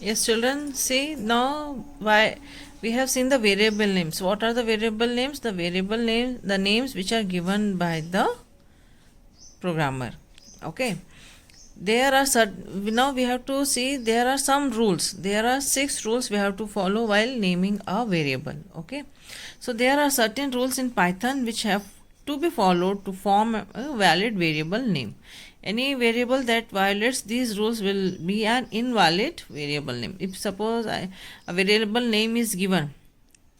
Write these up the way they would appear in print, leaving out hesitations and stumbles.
Yes, children, see now why we have seen the variable names. What are the variable names? The variable name, the names which are given by the programmer. Okay. There are now we have to see there are some rules. There are 6 rules we have to follow while naming a variable. Okay. So there are certain rules in Python which have to be followed to form a valid variable name. Any variable that violates these rules will be an invalid variable name. If suppose a variable name is given,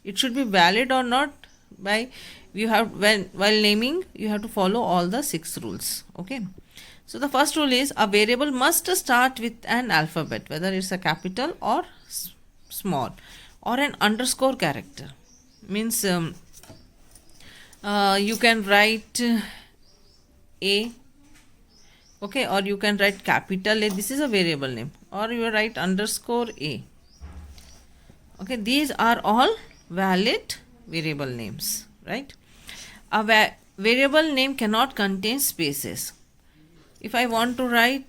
it should be valid or not by you have when while naming you have to follow all the 6 rules. Okay. So the first rule is a variable must start with an alphabet, whether it's a capital or small, or an underscore character. Means you can write a, okay, or you can write capital A. This is a variable name, or you write underscore a. Okay, these are all valid variable names, right? A variable name cannot contain spaces. If I want to write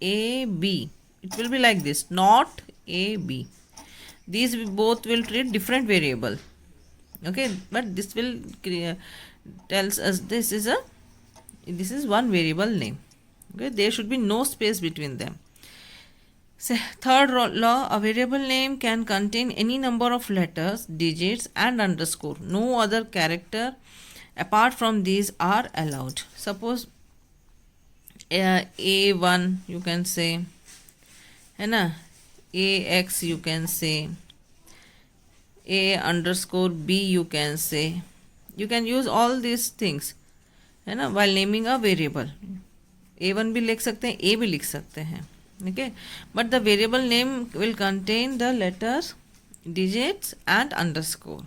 a b, it will be like this, not a b. These both will treat different variable. Okay, but this will tells us this is one variable name. Okay, there should be no space between them. Third law, a variable name can contain any number of letters, digits and underscore. No other character apart from these are allowed. Suppose a1 you can say, है ना, ax you can say, a underscore b you can say. You can use all these things, है ना, while naming a variable. a1 भी लिख सकते हैं, a भी लिख सकते हैं. Okay, but the variable name will contain the letters, digits and underscore.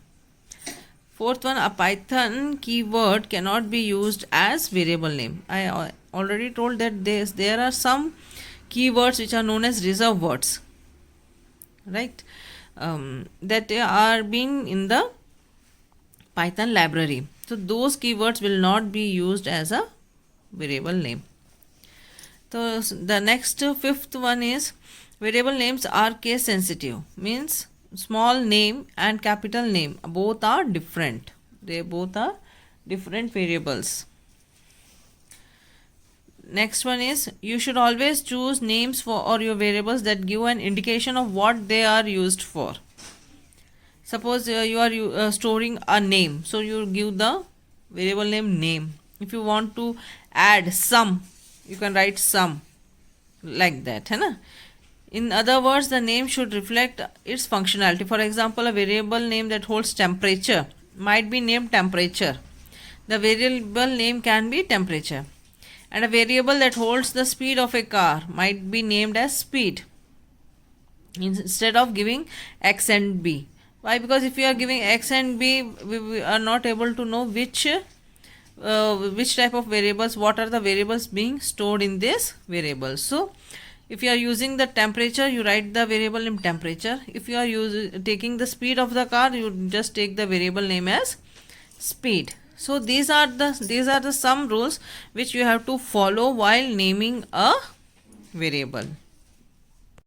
Fourth one, a Python keyword cannot be used as variable name. I already told that there are some keywords which are known as reserved words, right? That are being in the Python library. So those keywords will not be used as a variable name. So the next fifth one is variable names are case sensitive. Means small name and capital name both are different. They both are different variables. Next one is you should always choose names for or your variables that give an indication of what they are used for. Suppose you are storing a name, so you give the variable name. If you want to add sum, you can write sum like that, है ना? In other words, the name should reflect its functionality. For example, a variable name that holds temperature might be named temperature. The variable name can be temperature. And a variable that holds the speed of a car might be named as speed instead of giving x and b. Why? Because if you are giving x and b, we are not able to know which type of variables, what are the variables being stored in this variable. So if you are using the temperature, you write the variable name temperature. If you are taking the speed of the car, you just take the variable name as speed. So these are the some rules which you have to follow while naming a variable.